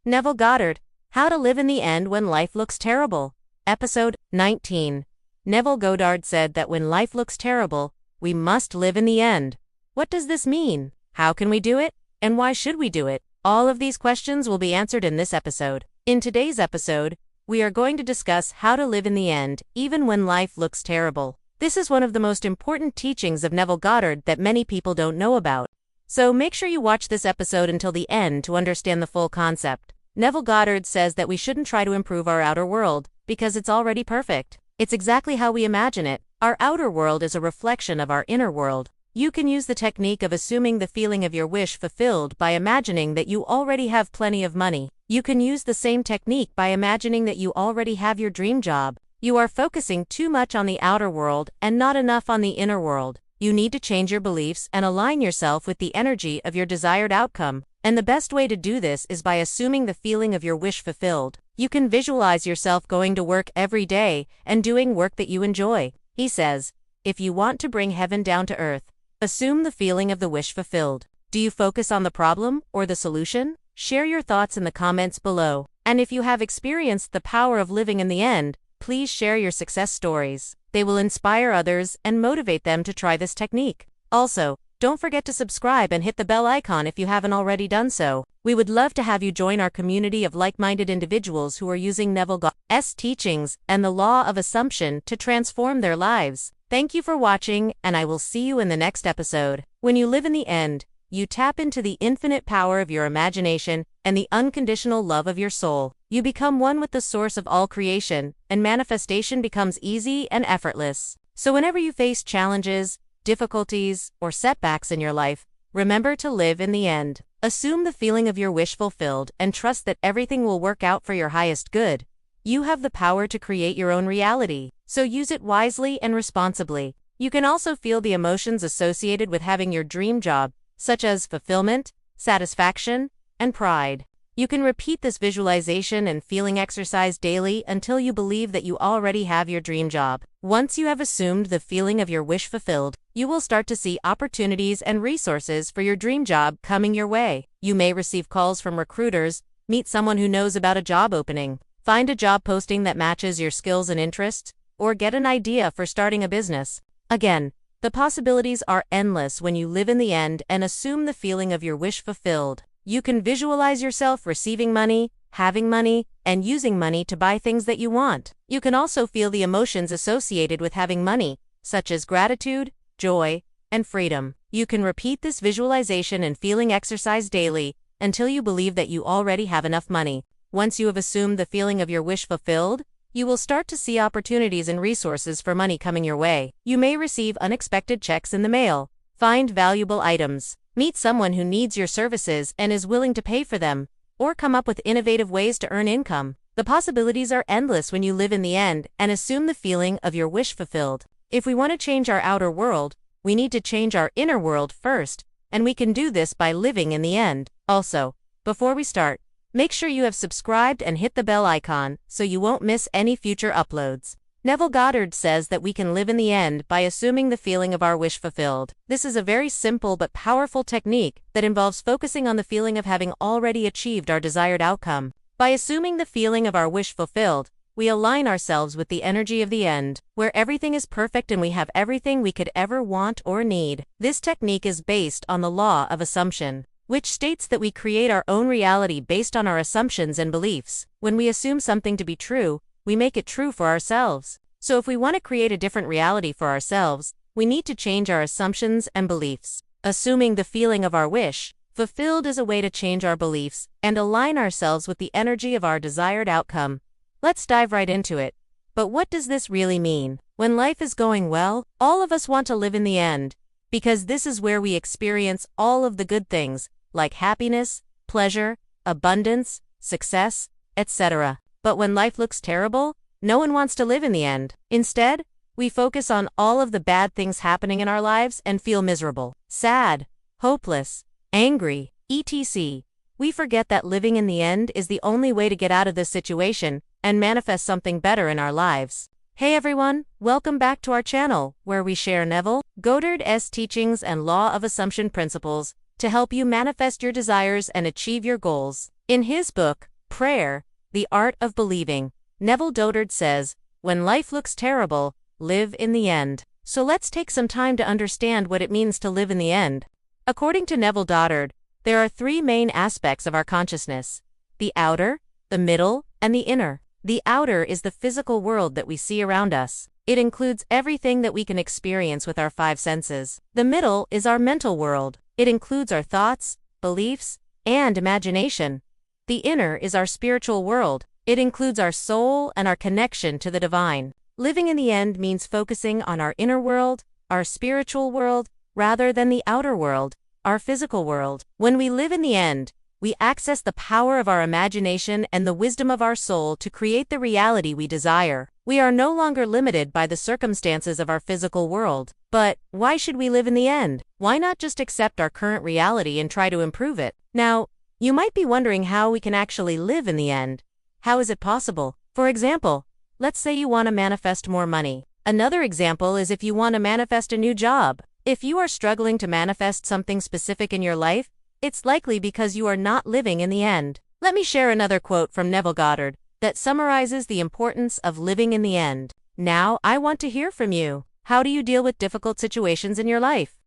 Neville Goddard, How to Live in the End When Life Looks Terrible. Episode 19. Neville Goddard said that when life looks terrible, we must live in the end. What does this mean? How can we do it? And why should we do it? All of these questions will be answered in this episode. In today's episode, we are going to discuss how to live in the end, even when life looks terrible. This is one of the most important teachings of Neville Goddard that many people don't know about. So make sure you watch this episode until the end to understand the full concept. Neville Goddard says that we shouldn't try to improve our outer world, because it's already perfect. It's exactly how we imagine it. Our outer world is a reflection of our inner world. You can use the technique of assuming the feeling of your wish fulfilled by imagining that you already have plenty of money. You can use the same technique by imagining that you already have your dream job. You are focusing too much on the outer world and not enough on the inner world. You need to change your beliefs and align yourself with the energy of your desired outcome. And the best way to do this is by assuming the feeling of your wish fulfilled. You can visualize yourself going to work every day and doing work that you enjoy. He says, if you want to bring heaven down to earth, assume the feeling of the wish fulfilled. Do you focus on the problem or the solution? Share your thoughts in the comments below. And if you have experienced the power of living in the end, please share your success stories. They will inspire others and motivate them to try this technique. Also, don't forget to subscribe and hit the bell icon if you haven't already done so. We would love to have you join our community of like-minded individuals who are using Neville Goddard's teachings and the law of assumption to transform their lives. Thank you for watching, and I will see you in the next episode. When you live in the end, you tap into the infinite power of your imagination and the unconditional love of your soul. You become one with the source of all creation, and manifestation becomes easy and effortless. So whenever you face challenges, difficulties, or setbacks in your life, remember to live in the end. Assume the feeling of your wish fulfilled and trust that everything will work out for your highest good. You have the power to create your own reality, so use it wisely and responsibly. You can also feel the emotions associated with having your dream job, such as fulfillment, satisfaction, and pride. You can repeat this visualization and feeling exercise daily until you believe that you already have your dream job. Once you have assumed the feeling of your wish fulfilled, you will start to see opportunities and resources for your dream job coming your way. You may receive calls from recruiters, meet someone who knows about a job opening, find a job posting that matches your skills and interests, or get an idea for starting a business. Again, the possibilities are endless when you live in the end and assume the feeling of your wish fulfilled. You can visualize yourself receiving money, having money, and using money to buy things that you want. You can also feel the emotions associated with having money, such as gratitude, joy, and freedom. You can repeat this visualization and feeling exercise daily until you believe that you already have enough money. Once you have assumed the feeling of your wish fulfilled, you will start to see opportunities and resources for money coming your way. You may receive unexpected checks in the mail, find valuable items, meet someone who needs your services and is willing to pay for them, or come up with innovative ways to earn income. The possibilities are endless when you live in the end and assume the feeling of your wish fulfilled. If we want to change our outer world, we need to change our inner world first, and we can do this by living in the end. Also, before we start, make sure you have subscribed and hit the bell icon so you won't miss any future uploads. Neville Goddard says that we can live in the end by assuming the feeling of our wish fulfilled. This is a very simple but powerful technique that involves focusing on the feeling of having already achieved our desired outcome. By assuming the feeling of our wish fulfilled, we align ourselves with the energy of the end, where everything is perfect and we have everything we could ever want or need. This technique is based on the law of assumption, which states that we create our own reality based on our assumptions and beliefs. When we assume something to be true, we make it true for ourselves. So if we want to create a different reality for ourselves, we need to change our assumptions and beliefs. Assuming the feeling of our wish fulfilled is a way to change our beliefs and align ourselves with the energy of our desired outcome. Let's dive right into it. But what does this really mean? When life is going well, all of us want to live in the end, because this is where we experience all of the good things, like happiness, pleasure, abundance, success, etc. But when life looks terrible, no one wants to live in the end. Instead, we focus on all of the bad things happening in our lives and feel miserable, sad, hopeless, angry, etc. We forget that living in the end is the only way to get out of this situation and manifest something better in our lives. Hey everyone, welcome back to our channel, where we share Neville Goddard's teachings and law of assumption principles to help you manifest your desires and achieve your goals. In his book, Prayer, the art of believing. Neville Goddard says, "When life looks terrible, live in the end." So let's take some time to understand what it means to live in the end. According to Neville Goddard, there are three main aspects of our consciousness: the outer, the middle, and the inner. The outer is the physical world that we see around us. It includes everything that we can experience with our five senses. The middle is our mental world. It includes our thoughts, beliefs, and imagination. The inner is our spiritual world. It includes our soul and our connection to the divine. Living in the end means focusing on our inner world, our spiritual world, rather than the outer world, our physical world. When we live in the end, we access the power of our imagination and the wisdom of our soul to create the reality we desire. We are no longer limited by the circumstances of our physical world. But why should we live in the end? Why not just accept our current reality and try to improve it? Now, you might be wondering how we can actually live in the end. How is it possible? For example, let's say you want to manifest more money. Another example is if you want to manifest a new job. If you are struggling to manifest something specific in your life, it's likely because you are not living in the end. Let me share another quote from Neville Goddard that summarizes the importance of living in the end. Now, I want to hear from you. How do you deal with difficult situations in your life?